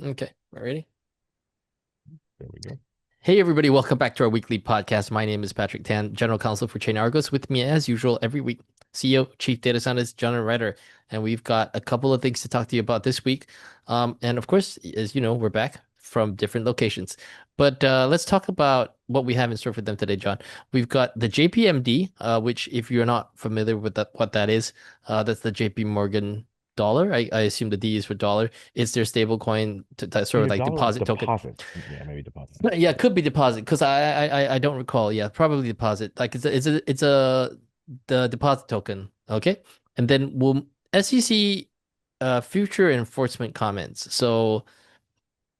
Okay, ready? There we go. Hey everybody, welcome back to our weekly podcast. My name is Patrick Tan, General Counsel for Chain Argos. With me as usual every week, CEO, Chief Data Scientist, John Ryder. And we've got a couple of things to talk to you about this week. And of course, as you know, we're back from different locations. But let's talk about what we have in store for them today, John. We've got the JPMD, which if you're not familiar with what that is, that's the JP Morgan dollar. I assume the D is for dollar. It's their stable coin, sort of Either like dollar or deposit token. deposit. Yeah, maybe deposit. Yeah, it Right. could be deposit because I don't recall. Yeah, probably deposit. Like it's a the deposit token. Okay, and then we'll SEC future enforcement comments. So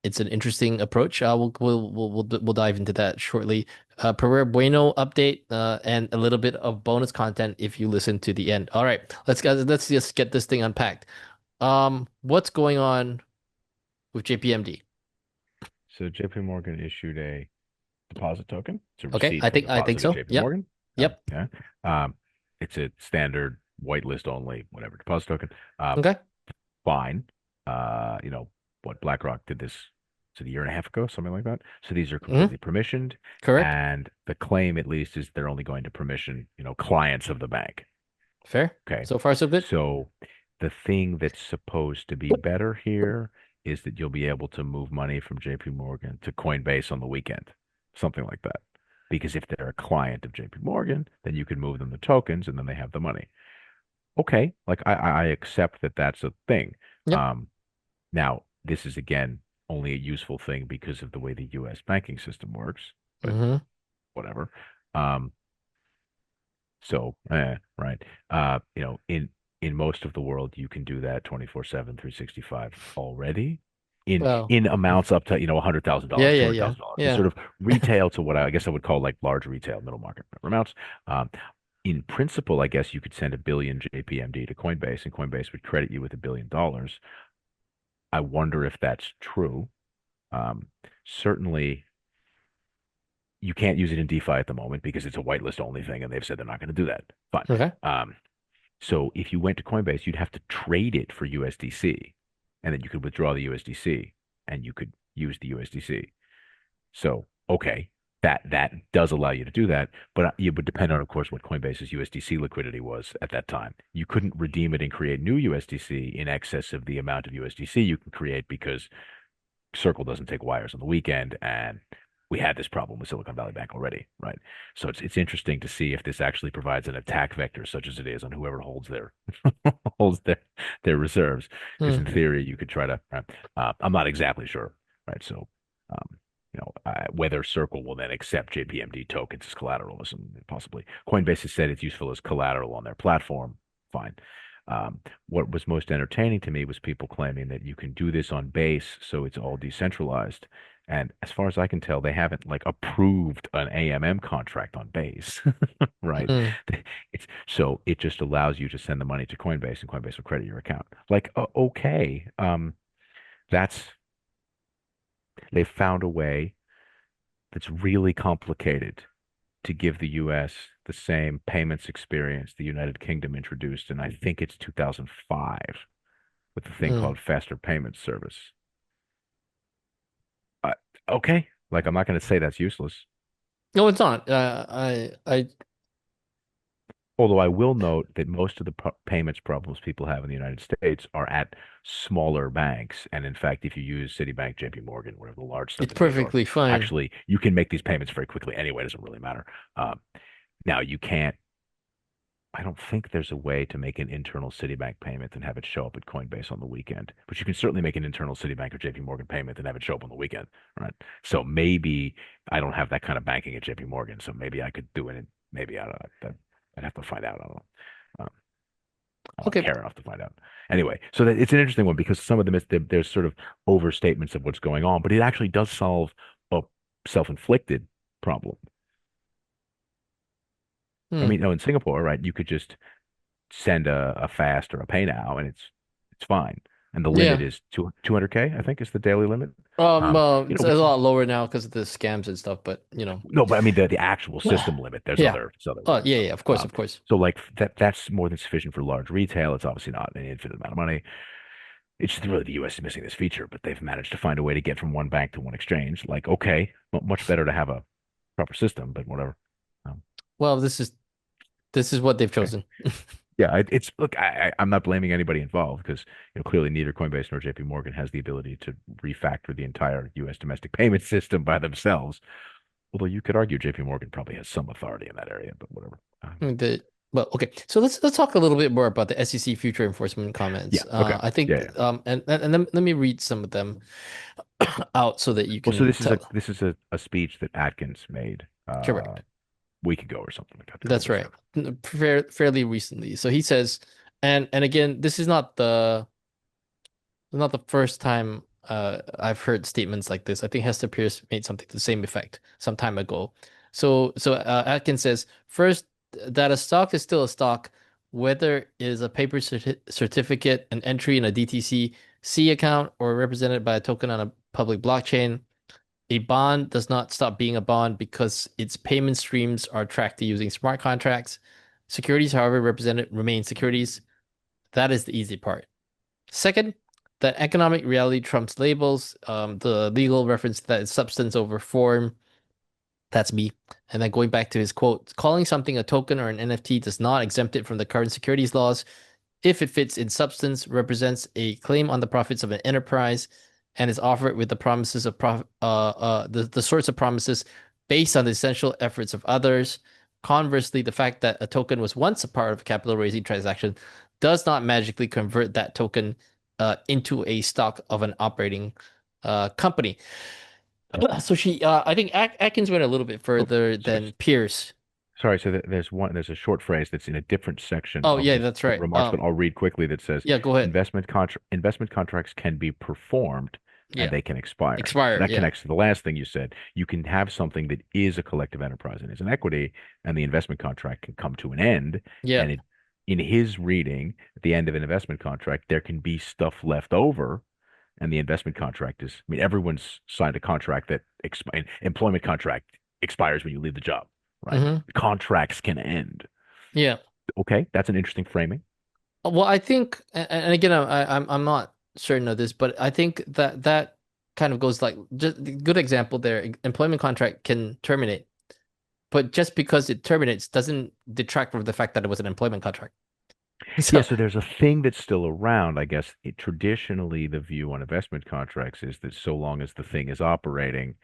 it's an interesting approach. We'll dive into that shortly. Pereira Bueno update and a little bit of bonus content if you listen to the end. All right, let's just get this thing unpacked. What's going on with JPMD? So JP Morgan issued a deposit token. It's a Okay, receipt I for think I think deposit at so. JP Yep. Morgan. Yep. Yeah. It's a standard whitelist only, whatever deposit token. Um, Okay. Fine. What BlackRock did this a year and a half ago, something like that. So these are Hmm. completely permissioned, Correct. and the claim at least is they're only going to permission, clients of the bank. Fair. Okay. So far, so good. So the thing that's supposed to be better here is that you'll be able to move money from JP Morgan to Coinbase on the weekend, something like that. Because if they're a client of JP Morgan, then you can move them the tokens and then they have the money. Okay, like I accept that that's a thing. Yep. Um, Now, this is again only a useful thing because of the way the US banking system works, but Hmm. whatever. Um, right. In most of the world, you can do that 24/7, 365 already Well, in amounts up to, yeah, $100,000, yeah, yeah, $200,000. It's yeah. sort of retail to what I guess I would call like large retail, middle market amounts. Um, in principle, I guess you could send 1 billion JPMD to Coinbase and Coinbase would credit you with $1 billion. I wonder if that's true. Um, Certainly, you can't use it in DeFi at the moment because it's a whitelist only thing, and they've said they're not going to do that. Fine. Okay. Um, So if you went to Coinbase, you'd have to trade it for USDC, and then you could withdraw the USDC, and you could use the USDC. So okay, that does allow you to do that, but it would depend on, of course, what Coinbase's USDC liquidity was at that time. You couldn't redeem it and create new USDC in excess of the amount of USDC you can create because Circle doesn't take wires on the weekend, and we had this problem with Silicon Valley Bank already, right? So it's interesting to see if this actually provides an attack vector, such as it is on whoever holds their holds their reserves. Because Hmm. in theory, you could try to. I'm not exactly sure, right? So, whether Circle will then accept JPMD tokens as collateralism, possibly. Coinbase has said it's useful as collateral on their platform. Fine. What was most entertaining to me was people claiming that you can do this on base, so it's all decentralized. And as far as I can tell, they haven't like approved an AMM contract on base, right? Hmm. So it just allows you to send the money to Coinbase and Coinbase will credit your account. Like, okay, that's they've found a way that's really complicated to give the US the same payments experience the United Kingdom introduced in I think it's 2005 with a thing Hmm. called faster payment service. Uh, okay, like I'm not going to say that's useless. No, it's not. I. Although I will note that most of the payments problems people have in the United States are at smaller banks. And in fact, if you use Citibank, JP Morgan, whatever the large stuff It's in New York, perfectly fine. actually, you can make these payments very quickly anyway. It doesn't really matter. Um, Now, you can't, I don't think there's a way to make an internal Citibank payment and have it show up at Coinbase on the weekend. But you can certainly make an internal Citibank or JP Morgan payment and have it show up on the weekend, right? So maybe I don't have that kind of banking at JP Morgan. So maybe I could do it. Maybe I don't know. I'd have to find out. I don't know. Um, I don't Okay. care enough to find out. Anyway, so it's an interesting one because some of them there's sort of overstatements of what's going on, but it actually does solve a self-inflicted problem. I Hmm. mean, no, in Singapore, right, you could just send a fast or a pay now, and it's fine. And the limit Yeah. is 200K, I think, is the daily limit. It's a Which lot lower now because of the scams and stuff, but no, but I mean the actual system limit. yeah. There's other Oh, limits. yeah, yeah, of course, Um, of course. so like that's more than sufficient for large retail. It's obviously not an infinite amount of money. It's just really the US is missing this feature, but they've managed to find a way to get from one bank to one exchange. Like, okay, much better to have a proper system, but whatever. Um, Well, this is what they've okay. chosen. Yeah, it's look, I'm not blaming anybody involved because clearly neither Coinbase nor JPMorgan has the ability to refactor the entire US domestic payment system by themselves. Although you could argue JPMorgan probably has some authority in that area, but whatever. The well, okay. So let's talk a little bit more about the SEC future enforcement Yeah, comments. okay. I Yeah, think yeah. and then let me read some of them out so that you Well, so can tell. this is a speech that Atkins made Correct. week ago or something like that, a couple That's weeks right. ago. Fairly recently. So he says, and again, this is not the first time I've heard statements like this. I think Hester Pierce made something to the same effect some time ago. So Atkins says, first, that a stock is still a stock, whether it is a paper certificate, an entry in a DTC account, or represented by a token on a public blockchain. A bond does not stop being a bond because its payment streams are tracked using smart contracts. Securities, however, represented remain securities. That is the easy part. Second, that economic reality trumps labels. The legal reference that is substance over form. That's me. And then going back to his quote, calling something a token or an NFT does not exempt it from the current securities laws if it fits in substance, represents a claim on the profits of an enterprise, and is offered with the promises of the sorts of promises based on the essential efforts of others. Conversely, the fact that a token was once a part of a capital raising transaction does not magically convert that token into a stock of an operating company. I think Atkins went a little bit Oh, further so, than Pierce. sorry. So there's a short phrase that's in a different section Oh of yeah, the that's right. remarks, but I'll read quickly that says Yeah, go ahead. investment contracts can be performed and Yeah, they can expire. So expire. that Yeah. connects to the last thing you said. You can have something that is a collective enterprise and is an equity, and the investment contract can come to an end. Yeah. And in his reading, at the end of an investment contract, there can be stuff left over. And the investment contract is, I mean, everyone's signed a contract that employment contract expires when you leave the job, right? hmm Contracts can end. Yeah. Okay, that's an interesting framing. Well, I think, and again, I'm not certain of this, but I think that that kind of goes like just good example there. Employment contract can terminate, but just because it terminates doesn't detract from the fact that it was an employment contract. Yeah, So, so there's a thing that's still around. I guess traditionally the view on investment contracts is that so long as the thing is operating,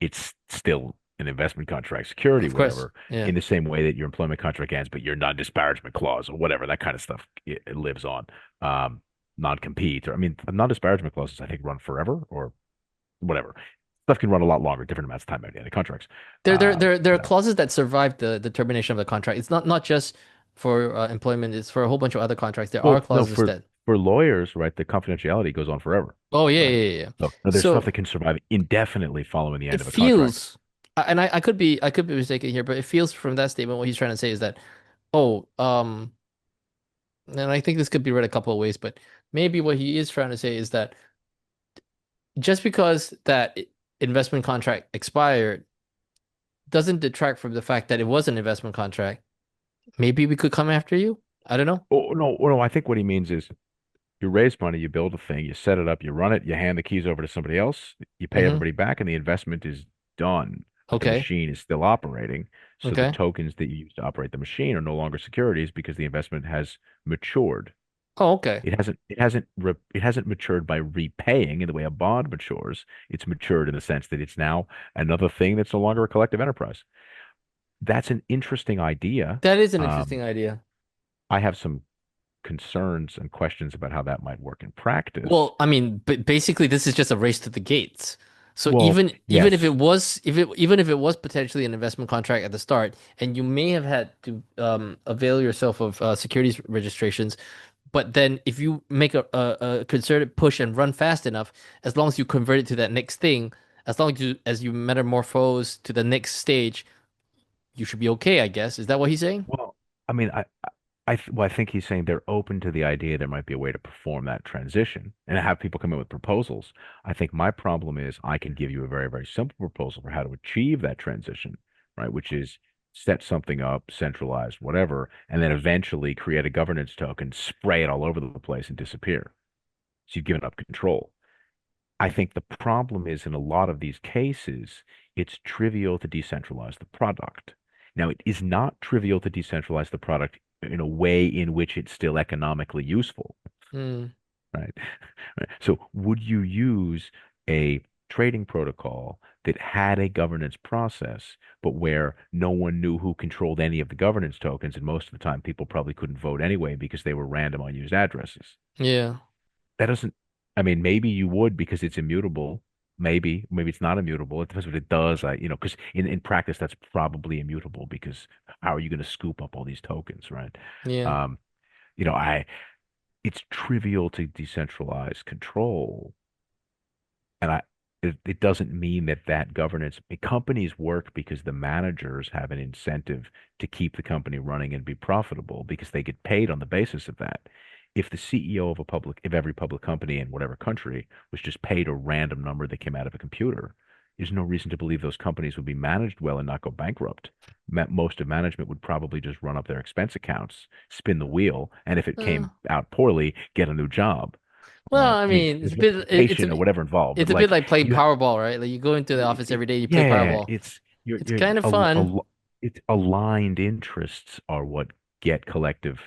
it's still an investment contract, security, of course, whatever, yeah. in the same way that your employment contract ends, but your non-disparagement clause or whatever, that kind of stuff, it lives on. Non-compete, or I mean, non-disparagement clauses, I think, run forever or whatever. Stuff can run a lot longer, different amounts of time at the end of contracts. There are Whatever. clauses that survive the termination of the contract. It's not just for employment. It's for a whole bunch of other contracts. There are Well, no, clauses that. for lawyers, right, the confidentiality goes on forever, Oh yeah, right? yeah, yeah, yeah. So no, there's stuff So that can survive indefinitely following the it end of a contract. feels, and I could be mistaken here, but it feels from that statement what he's trying to say is that, oh, and I think this could be read a couple of ways, but maybe what he is trying to say is that just because investment contract expired doesn't detract from the fact that it was an investment contract. Maybe we could come after you. I don't know. Oh no, I think what he means is you raise money, you build a thing, you set it up, you run it, you hand the keys over to somebody else, you pay hmm everybody back, and the investment is done. But the Okay. machine is still operating. So the Okay. tokens that you use to operate the machine are no longer securities because the investment has matured. Oh, okay. It hasn't matured by repaying in the way a bond matures. It's matured in the sense that it's now another thing that's no longer a collective enterprise. That's an interesting idea. That is an Um, interesting idea. I have some concerns and questions about how that might work in practice. Well, I mean, but basically this is just a race to the gates. So Well, even if it yes. was even if it was potentially an investment contract at the start, and you may have had to avail yourself of securities registrations, but then if you make a concerted push and run fast enough, as long as you convert it to that next thing, as long as you metamorphose to the next stage, you should be okay, I guess. Is that what he's saying? Well, I mean, well, I think he's saying they're open to the idea there might be a way to perform that transition and have people come in with proposals. I think my problem is I can give you a very, very simple proposal for how to achieve that transition, right? Which is set something up, centralized, whatever, and then eventually create a governance token, spray it all over the place and disappear. So you've given up control. I think the problem is in a lot of these cases, it's trivial to decentralize the product. Now, it is not trivial to decentralize the product in a way in which it's still economically useful, Mm. right? So, would you use a trading protocol that had a governance process, but where no one knew who controlled any of the governance tokens, and most of the time people probably couldn't vote anyway because they were random unused addresses? Yeah. That doesn't, I mean, maybe you would because it's immutable. Maybe it's not immutable. It depends what it does. Because in practice, that's probably immutable because how are you going to scoop up all these tokens, right? Yeah. Um, you know, I, it's trivial to decentralize control. And it doesn't mean that governance, companies work because the managers have an incentive to keep the company running and be profitable because they get paid on the basis of that. If the CEO of if every public company in whatever country was just paid a random number that came out of a computer, there's no reason to believe those companies would be managed well and not go bankrupt. Most of management would probably just run up their expense accounts, spin the wheel, and if it Uh, came out poorly, get a new job. well, I I mean, mean, there's reputation or whatever involved, but it's a bit like like playing you, Powerball, right? Like you go into the office every day, you play yeah, Powerball. it's It's kind of fun. it's aligned interests are what get collective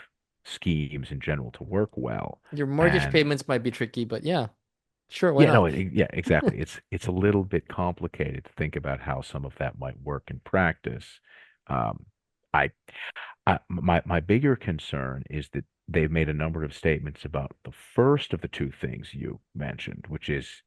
schemes in general to work well. Your mortgage And payments might be tricky, but yeah, sure, why yeah, no, not? yeah, exactly. It's a little bit complicated to think about how some of that might work in practice. Um, I my bigger concern is that they've made a number of statements about the first of the two things you mentioned, which is,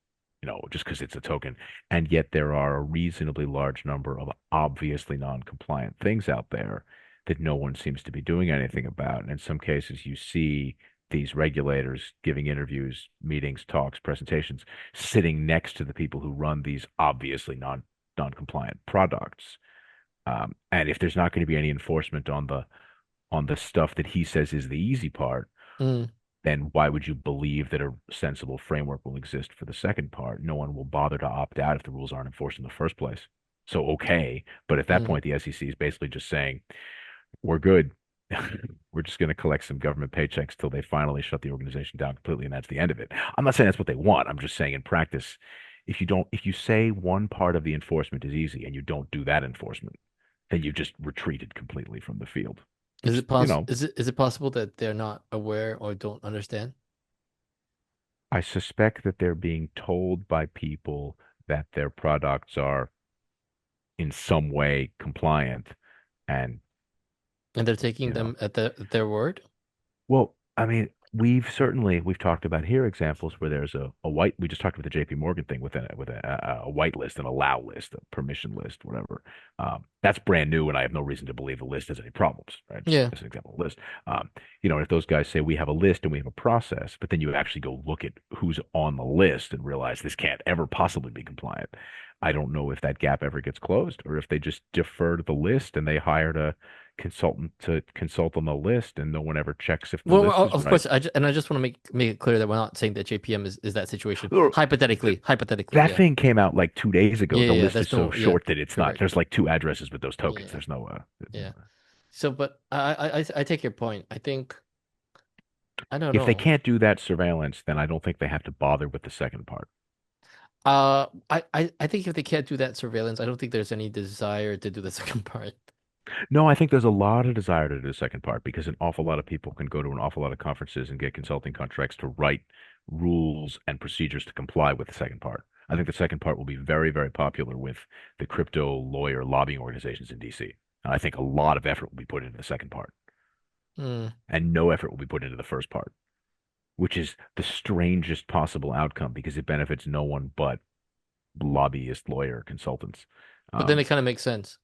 just because it's a token, and yet there are a reasonably large number of obviously non-compliant things out there that no one seems to be doing anything about. And in some cases, you see these regulators giving interviews, meetings, talks, presentations, sitting next to the people who run these obviously non-compliant products. And if there's not going to be any enforcement on the stuff that he says is the easy part, Mm, then why would you believe that a sensible framework will exist for the second part? No one will bother to opt out if the rules aren't enforced in the first place. So okay, but at that mm. point, the SEC is basically just saying, "We're good. We're just going to collect some government paychecks till they finally shut the organization down completely, and that's the end of it." I'm not saying that's what they want. I'm just saying in practice, if you say one part of the enforcement is easy and you don't do that enforcement, then you've just retreated completely from the field. Is Which, it possible that they're not aware or don't understand? I suspect that they're being told by people that their products are in some way compliant. And, And they're taking you know, them at their word? well, I mean, we've talked about here examples where there's a white, we just talked about the JPMorgan thing with a white list, an allow list, a permission list, whatever. That's brand new, and I have no reason to believe the list has any problems, right? Just Yeah. as an example, list. And if those guys say we have a list and we have a process, but then you actually go look at who's on the list and realize this can't ever possibly be compliant. I don't know if that gap ever gets closed or if they just defer to the list and they hired a consultant to consult on the list and no one ever checks if the list is Of right. course, I just want to make it clear that we're not saying that JPM is that situation. Or Hypothetically, that yeah. thing came out like 2 days ago. Yeah, The yeah, list is there's so no, yeah, short that it's not. correct. There's like two addresses with those tokens. Yeah, There's no yeah. So, but I take your point. I think I don't if they know. can't do that surveillance, then I don't think they have to bother with the second part. I think if they can't do that surveillance, I don't think there's any desire to do the second part. No, I think there's a lot of desire to do the second part because an awful lot of people can go to an awful lot of conferences and get consulting contracts to write rules and procedures to comply with the second part. I think the second part will be very, very popular with the crypto lawyer lobbying organizations in DC. And I think a lot of effort will be put into the second part, Hmm. and no effort will be put into the first part, which is the strangest possible outcome because it benefits no one but lobbyist, lawyer, consultants. But then Um, it kind of makes sense.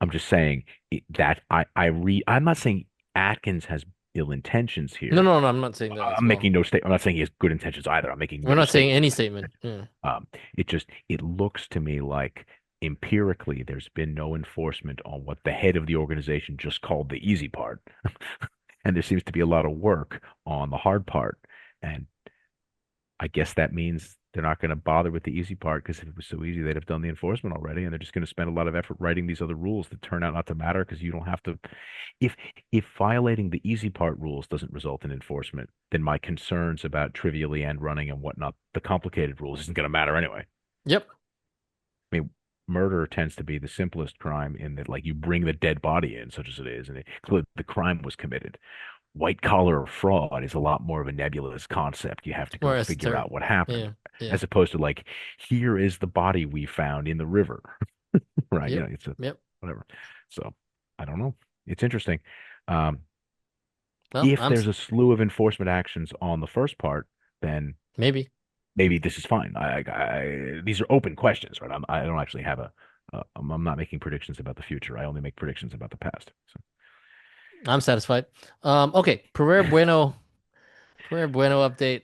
I'm just saying that I'm not saying Atkins has ill intentions No, here. no, no, I'm not saying that as I'm well. making no state. I'm not saying he has good intentions either. I'm making We're no not saying statement. any statement. Yeah. It looks to me like empirically there's been no enforcement on what the head of the organization just called the easy part, and there seems to be a lot of work on the hard part. And I guess that means They're not going to bother with the easy part because if it was so easy, they'd have done the enforcement already, and they're just going to spend a lot of effort writing these other rules that turn out not to matter because you don't have to. If if violating the easy part rules doesn't result in enforcement, then my concerns about trivially end running and whatnot, the complicated rules, isn't going to matter anyway. Yep. I mean, murder tends to be the simplest crime in that, like, you bring the dead body in, such as it is, and clearly the crime was committed. White collar fraud is a lot more of a nebulous concept. You have to It's go more figure esoteric. out what happened, Yeah. Yeah. as opposed to like, here is the body we found in the river, right? Yep. It's a Yep. whatever. So I don't know. It's interesting. Um, Well, if there's a slew of enforcement actions on the first part, then maybe. maybe this is fine. These are open questions, right? I don't actually have I'm not making predictions about the future. I only make predictions about the past. I'm satisfied. Okay. Pereira Bueno update.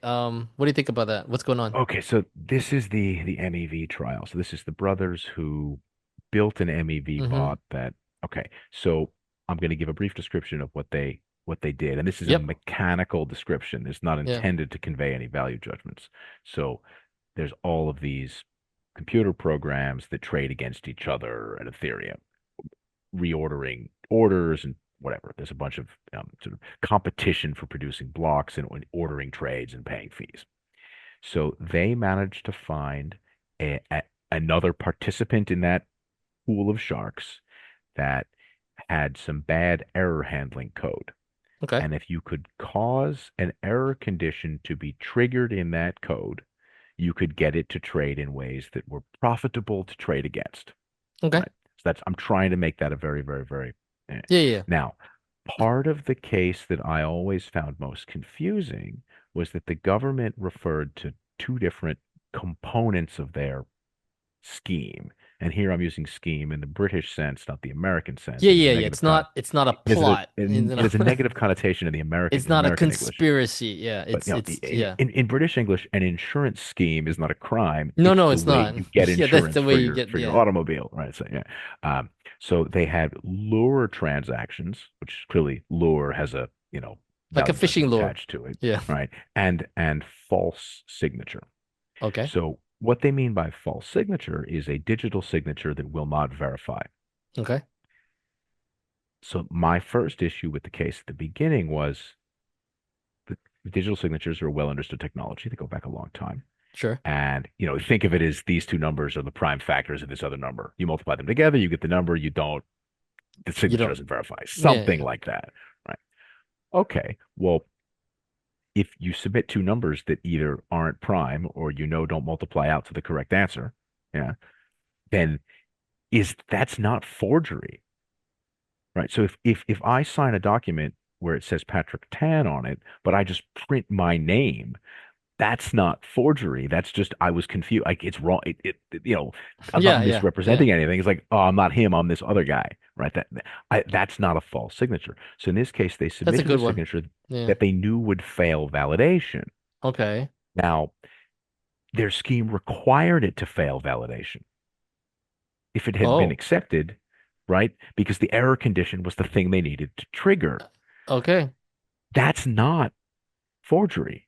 What do you think about that? What's going on? Okay, so this is the MEV trial. So this is the brothers who built an MEV Mm-hmm. bot that, okay, so I'm going to give a brief description of what they did. And this is a Yep. mechanical description. It's not Yeah. intended to convey any value judgments. So there's all of these computer programs that trade against each other at Ethereum, reordering orders and whatever. There's a bunch of sort of competition for producing blocks and ordering trades and paying fees. So they managed to find another participant in that pool of sharks that had some bad error handling code. Okay. And if you could cause an error condition to be triggered in that code, you could get it to trade in ways that were profitable to trade against. Okay. Right. So I'm trying to make that a very, very, very. Yeah. Yeah. Now, part of the case that I always found most confusing was that the government referred to two different components of their scheme. And here I'm using scheme in the British sense, not the American sense. Yeah. It has a Yeah. Yeah. negative It's not. It's not a it has a, plot. You it know. has a negative connotation in the It's In not a American English. conspiracy. Yeah. But It's. Yeah. in British English, an insurance scheme is not a crime. No. It's No. the It's way not. you get Yeah. That's insurance the way you get. for your Yeah. automobile, right? So yeah. So they had lure transactions, which clearly lure has a Like a value fishing judgment lure. attached to it, Yeah. right? And false signature. Okay. So what they mean by false signature is a digital signature that will not verify. Okay. So my first issue with the case at the beginning was the digital signatures are a well understood technology. They go back a long time. Sure. And, think of it as these two numbers are the prime factors of this other number. You multiply them together, you get the number, you don't, the You signature don't. doesn't verify. Yeah. Something Yeah. like that. Right. Okay. Well, if you submit two numbers that either aren't prime or don't multiply out to the correct answer, yeah, then that's not forgery. Right. So if I sign a document where it says Patrick Tan on it, but I just print my name, that's not forgery. That's just I was confused. Like it's wrong. I'm not Yeah. Yeah. Yeah. misrepresenting anything. It's like, oh, I'm not him. I'm this other guy. Right. That's not a false signature. So in this case, they That's a submitted a good one. signature Yeah. that they knew would fail validation. Okay. Now, their scheme required it to fail validation if it had been Oh. accepted, right? Because the error condition was the thing they needed to trigger. Okay. That's not forgery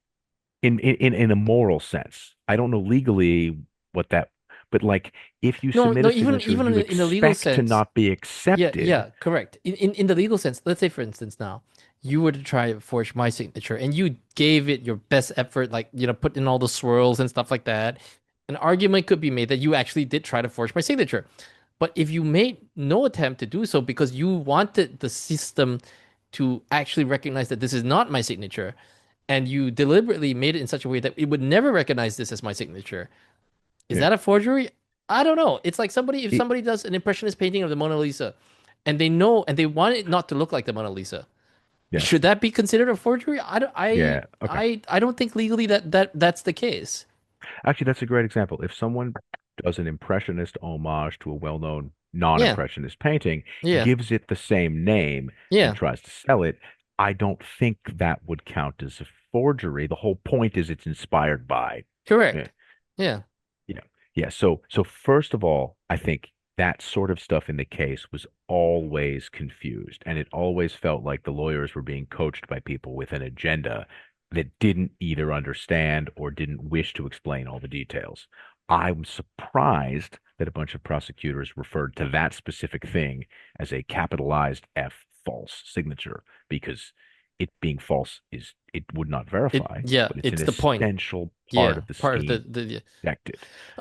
in a moral sense. I don't know legally what that, but like if you No. submit No. a Even signature even you in the legal expect to sense. not be Yeah, accepted, yeah, correct. In the legal sense, let's say for instance now, you were to try to forge my signature and you gave it your best effort, like, put in all the swirls and stuff like that. An argument could be made that you actually did try to forge my signature. But if you made no attempt to do so because you wanted the system to actually recognize that this is not my signature, and you deliberately made it in such a way that it would never recognize this as my signature, is yeah, that a forgery? I don't know. It's like if it, somebody does an impressionist painting of the Mona Lisa and they know and they want it not to look like the Mona Lisa. yeah, Should that be considered a forgery? I don't yeah. Okay, I don't think legally that's the case. actually, that's a great example. If someone does an impressionist homage to a well-known Yeah. non-impressionist painting, Yeah. gives it the same name, and Yeah. tries to sell it, I don't think that would count as a forgery. The whole point is it's inspired by. Yeah. Correct. Yeah. Yeah. Yeah. So first of all, I think that sort of stuff in the case was always confused, and it always felt like the lawyers were being coached by people with an agenda that didn't either understand or didn't wish to explain all the details. I'm surprised that a bunch of prosecutors referred to that specific thing as a capitalized F false signature because it being false is it would not verify, Yeah, but it's an it's the point. essential part Yeah, of the part of scheme the protected.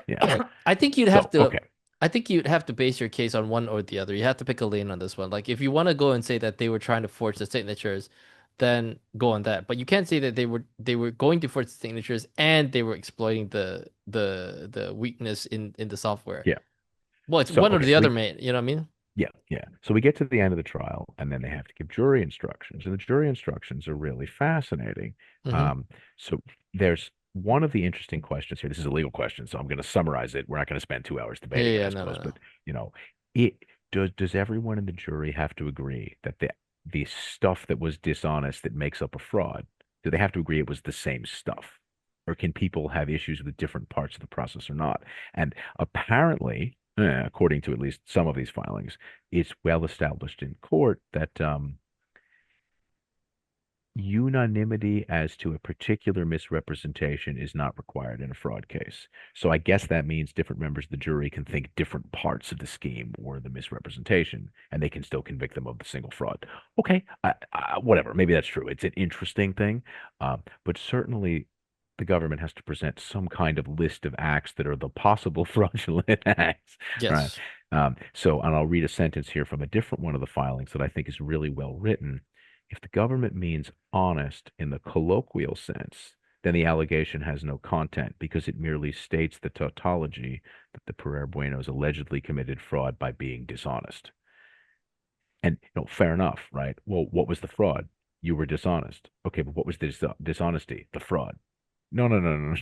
Yeah. I think you'd have So, to okay. I think you'd have to base your case on one or the other. You have to pick a lane on this one. Like if you want to go and say that they were trying to forge the signatures, then go on that. But you can't say that they were going to forge the signatures and they were exploiting the weakness in the software. Yeah. Well, it's So, one or okay. the So other, we mate. You know what I mean? Yeah, yeah. So we get to the end of the trial, and then they have to give jury instructions, and the jury instructions are really fascinating. Hmm. Um, so there's one of the interesting questions here. This is a legal question, so I'm going to summarize it. We're not going to spend 2 hours Yeah, debating it, yeah, I no, no, suppose, no. but you know, it does everyone in the jury have to agree that the stuff that was dishonest that makes up a fraud, do they have to agree it was the same stuff? Or can people have issues with different parts of the process or not? And apparently, according to at least some of these filings, it's well established in court that unanimity as to a particular misrepresentation is not required in a fraud case. So I guess that means different members of the jury can think different parts of the scheme or the misrepresentation, and they can still convict them of the single fraud. Okay, whatever. Maybe that's true. It's an interesting thing, but certainly the government has to present some kind of list of acts that are the possible fraudulent acts, right? Yes. And I'll read a sentence here from a different one of the filings that I think is really well written. If the government means honest in the colloquial sense, then the allegation has no content because it merely states the tautology that the Pereira Buenos allegedly committed fraud by being dishonest. And fair enough, right? Well, what was the fraud? You were dishonest. Okay, but what was the dishonesty? The fraud. No, no, no, no,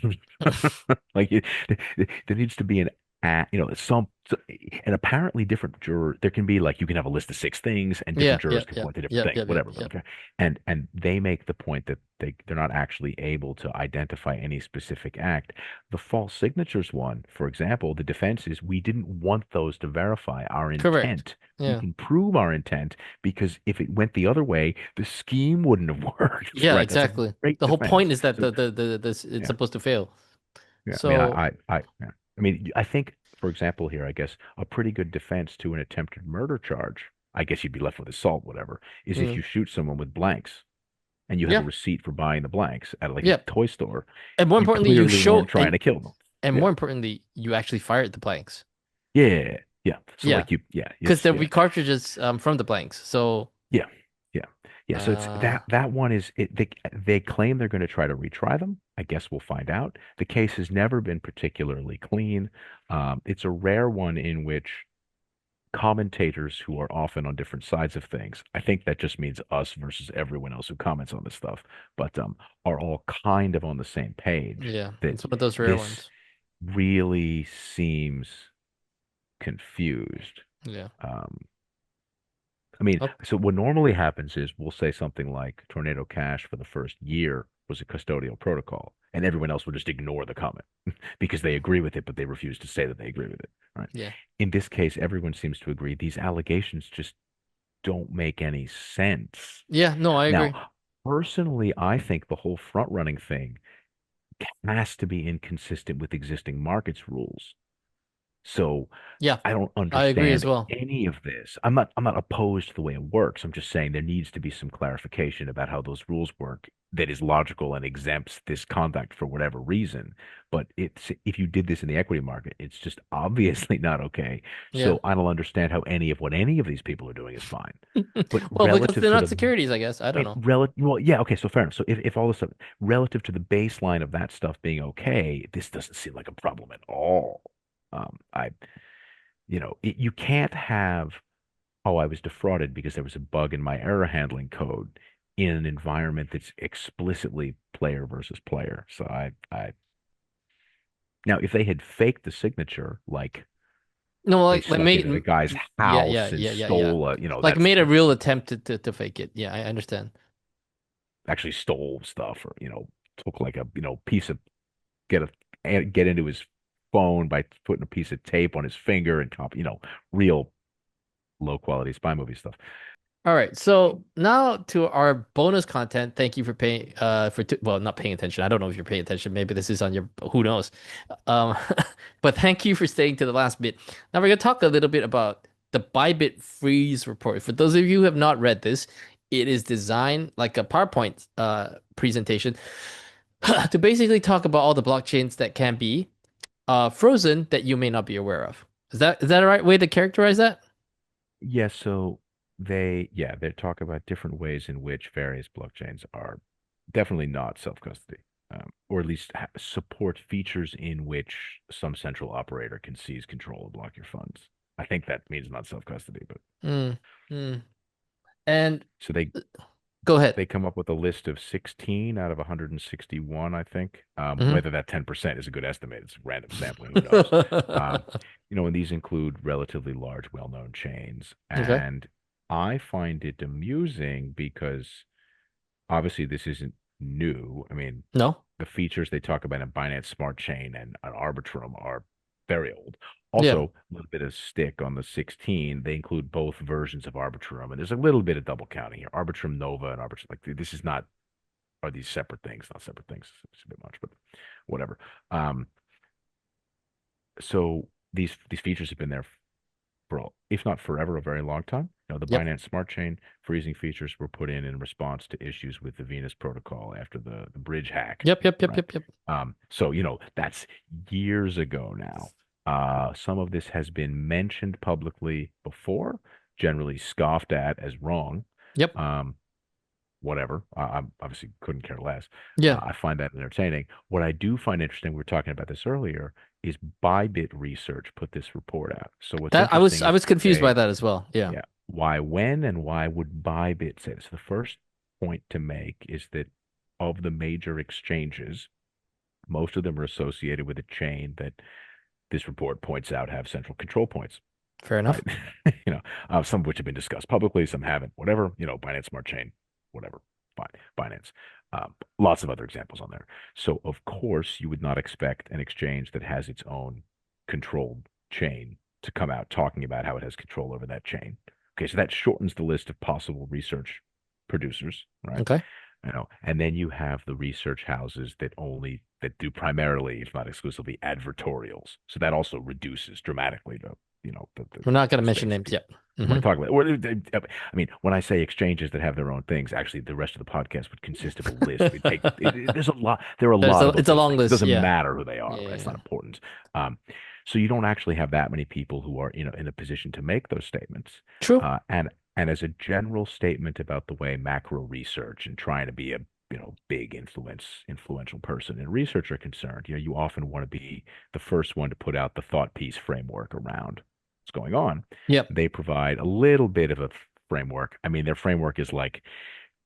no. Like there needs to be and apparently different jurors. There can be like you can have a list of 6 things, and Yeah, different yeah, jurors can yeah, point to different yeah, things, yeah, yeah, whatever. But yeah. okay, and they make the point that they're not actually able to identify any specific act. The false signatures one, for example, the defense is we didn't want those to verify our Correct. intent. We Yeah. can prove our intent because if it went the other way, the scheme wouldn't have worked, Yeah, right? That's a exactly. great The whole point defense. is that So it's yeah, supposed to fail. yeah. I mean, So, yeah. I mean, I think, for example, here, I guess a pretty good defense to an attempted murder charge, I guess you'd be left with assault, whatever, is if mm, you shoot someone with blanks and you have a yeah, receipt for buying the blanks at like a yeah. toy store, And more you importantly, you clearly weren't show trying to kill them. and Yeah. more importantly, you actually fired the blanks. Yeah. Yeah. So Yeah, like yeah, because it's there'll yeah. be cartridges from the blanks. So, Yeah. Yeah. Yeah. So it's uh, that one is they claim they're going to try to retry them. I guess we'll find out. The case has never been particularly clean. It's a rare one in which commentators who are often on different sides of things, I think that just means us versus everyone else who comments on this stuff, but are all kind of on the same page yeah, that it's one of those rare this ones. really seems confused. Yeah. Um, I mean, Oh, so what normally happens is we'll say something like Tornado Cash for the first year was a custodial protocol, and everyone else will just ignore the comment because they agree with it, but they refuse to say that they agree with it, right? yeah. In this case, everyone seems to agree these allegations just don't make any sense. Yeah, no, I agree. Now, personally, I think the whole front running thing has to be inconsistent with existing markets rules. So Yeah, I don't I agree as understand well. any of this. I'm not opposed to the way it works. I'm just saying there needs to be some clarification about how those rules work that is logical and exempts this conduct for whatever reason. But it's if you did this in the equity market, it's just obviously not okay. Yeah. So I don't understand how any of these people are doing is fine. But Well, because relative they're to not the securities, I guess. I don't know. well, yeah, okay, so fair enough. So if all this stuff relative to the baseline of that stuff being okay, this doesn't seem like a problem at all. I you can't have, oh, I was defrauded because there was a bug in my error handling code in an environment that's explicitly player versus player. So now if they had faked the signature, like No, they like snuck into the guy's yeah, yeah, house and yeah, yeah, yeah. stole Like made a real attempt to fake it. Yeah, I understand. actually stole stuff or, took like a, piece of, get get into his phone by putting a piece of tape on his finger and copy, real low quality spy movie stuff. All right, so now to our bonus content. Thank you for paying well, not paying attention. I don't know if you're paying attention. Maybe this is on your who knows. Um but thank you for staying to the last bit. Now we're going to talk a little bit about the Bybit freeze report. For those of you who have not read this, it is designed like a PowerPoint presentation to basically talk about all the blockchains that can be frozen that you may not be aware of. Is that a right way to characterize that? Yeah, so they talk about different ways in which various blockchains are definitely not self-custody, or at least support features in which some central operator can seize control and block your funds. I think that means not self-custody, but Mm, mm. And so they go ahead. they come up with a list of 16 out of 161, I think. Hmm. Whether that 10% is a good estimate, it's random sampling, who knows? Um, and these include relatively large, well-known chains. Okay. And I find it amusing because obviously this isn't new. I mean, No? the features they talk about in Binance Smart Chain and on Arbitrum are very old. Yeah. Also, a little bit of stick on the 16. They include both versions of Arbitrum, and there's a little bit of double counting here. Arbitrum Nova and Arbitrum, like this is not, are these separate things? Not separate things. It's a bit much, but whatever. Um, so these features have been there for, if not forever, a very long time. The Yep. Binance Smart Chain freezing features were put in response to issues with the Venus protocol after the bridge hack, Yep. Yep. Yep. right? Yep. Yep. So that's years ago now. Some of this has been mentioned publicly before, generally scoffed at as wrong. Yep. Um, Whatever. I obviously couldn't care less. Yeah. I find that entertaining. What I do find interesting, we were talking about this earlier, is Bybit Research put this report out. So what's That I was interesting I is was confused by they, that as well. Yeah. yeah, why, when, and why would Bybit say this? The first point to make is that of the major exchanges, most of them are associated with a chain that this report points out have central control points, Fair right? enough. Some of which have been discussed publicly, some haven't, whatever, Binance Smart Chain, whatever, fine, Binance. Lots of other examples on there. So, of course, you would not expect an exchange that has its own controlled chain to come out talking about how it has control over that chain. Okay, so that shortens the list of possible research producers, right? Okay. And then you have the research houses that do primarily, if not exclusively, advertorials. So that also reduces dramatically We're not going to the mention space. names yet. I'm going Hmm. to talk about, I mean, when I say exchanges that have their own things, actually, the rest of the podcast would consist of a list. There's a lot. There are a lot It's of a those long things. It list. doesn't Yeah. matter who they are, Yeah. right? Yeah. It's not Yeah. important. Um, so you don't actually have that many people who are, in a position to make those statements. True. And as a general statement about the way macro research and trying to be a big influential person in research are concerned, you often want to be the first one to put out the thought piece framework around what's going on. Yep. They provide a little bit of a framework. I mean, their framework is like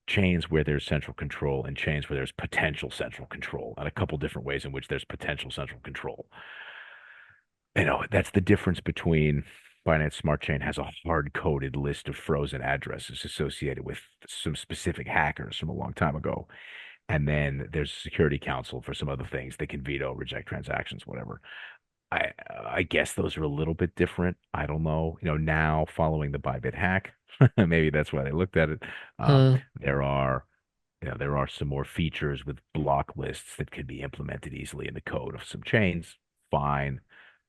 chains where there's central control and chains where there's potential central control, and a couple different ways in which there's potential central control. That's the difference between Binance Smart Chain has a hard-coded list of frozen addresses associated with some specific hackers from a long time ago. And then there's a security council for some other things. They can veto, reject transactions, whatever. I guess those are a little bit different. I don't know. Now following the Bybit hack, maybe that's why they looked at it. Um, Hmm. there are there are some more features with block lists that can be implemented easily in the code of some chains. Fine.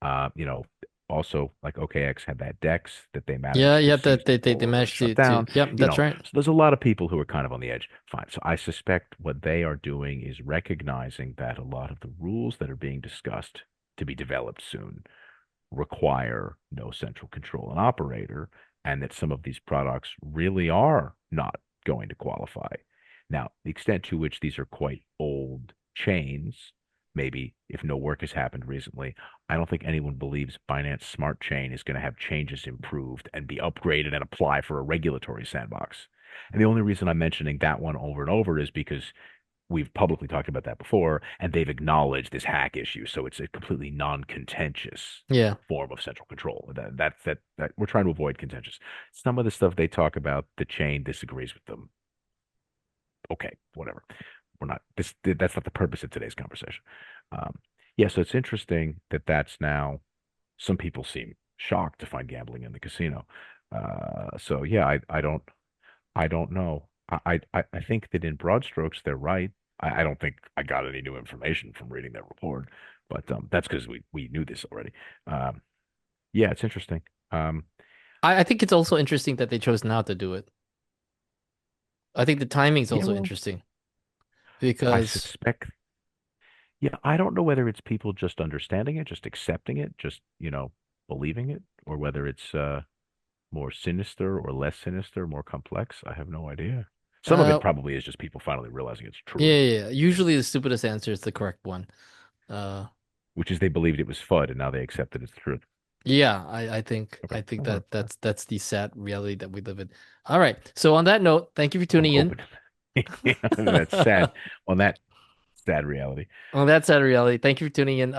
Uh, you know, Also like OKX had that DEX that they Yeah. managed to Yep. seize They control over and managed shut to. down. Yep. That's right. So there's a lot of people who are kind of on the edge. Fine. So I suspect what they are doing is recognizing that a lot of the rules that are being discussed to be developed soon require no central control and operator, and that some of these products really are not going to qualify. Now, the extent to which these are quite old chains, maybe if no work has happened recently, I don't think anyone believes Binance Smart Chain is going to have changes improved and be upgraded and apply for a regulatory sandbox. And the only reason I'm mentioning that one over and over is because we've publicly talked about that before, and they've acknowledged this hack issue. So it's a completely non-contentious Yeah. form of central control. That we're trying to avoid contentious. Some of the stuff they talk about, the chain disagrees with them. Okay, whatever. We're not this. That's not the purpose of today's conversation. Um, yeah, so it's interesting that that's now. Some people seem shocked to find gambling in the casino. So yeah, I don't. I don't know. I think that in broad strokes they're right. I don't think I got any new information from reading that report, but that's because we knew this already. Um, yeah, it's interesting. Um, I think it's also interesting that they chose now to do it. I think the timing is yeah, also well, interesting I because suspect. Yeah, I don't know whether it's people just understanding it, just accepting it, just believing it, or whether it's more sinister or less sinister, more complex. I have no idea. Some of it uh probably is just people finally realizing it's yeah, true, yeah, yeah. Usually the stupidest answer is the correct one. Uh which is they believed it was FUD and now they accept that it's the truth. yeah, Okay, I think that'll that work. Yeah. that's the sad reality that we live in. All right. So on that note, thank you for I'm tuning in. open. Yeah, that's sad. On that sad reality. On that sad reality, thank you for tuning in.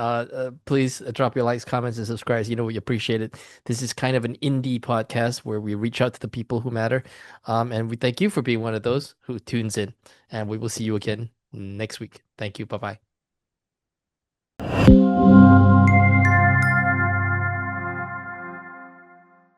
Please drop your likes, comments, and subscribes. You know we appreciate it. This is kind of an indie podcast where we reach out to the people who matter. And we thank you for being one of those who tunes in. And we will see you again next week. Thank you. Bye bye.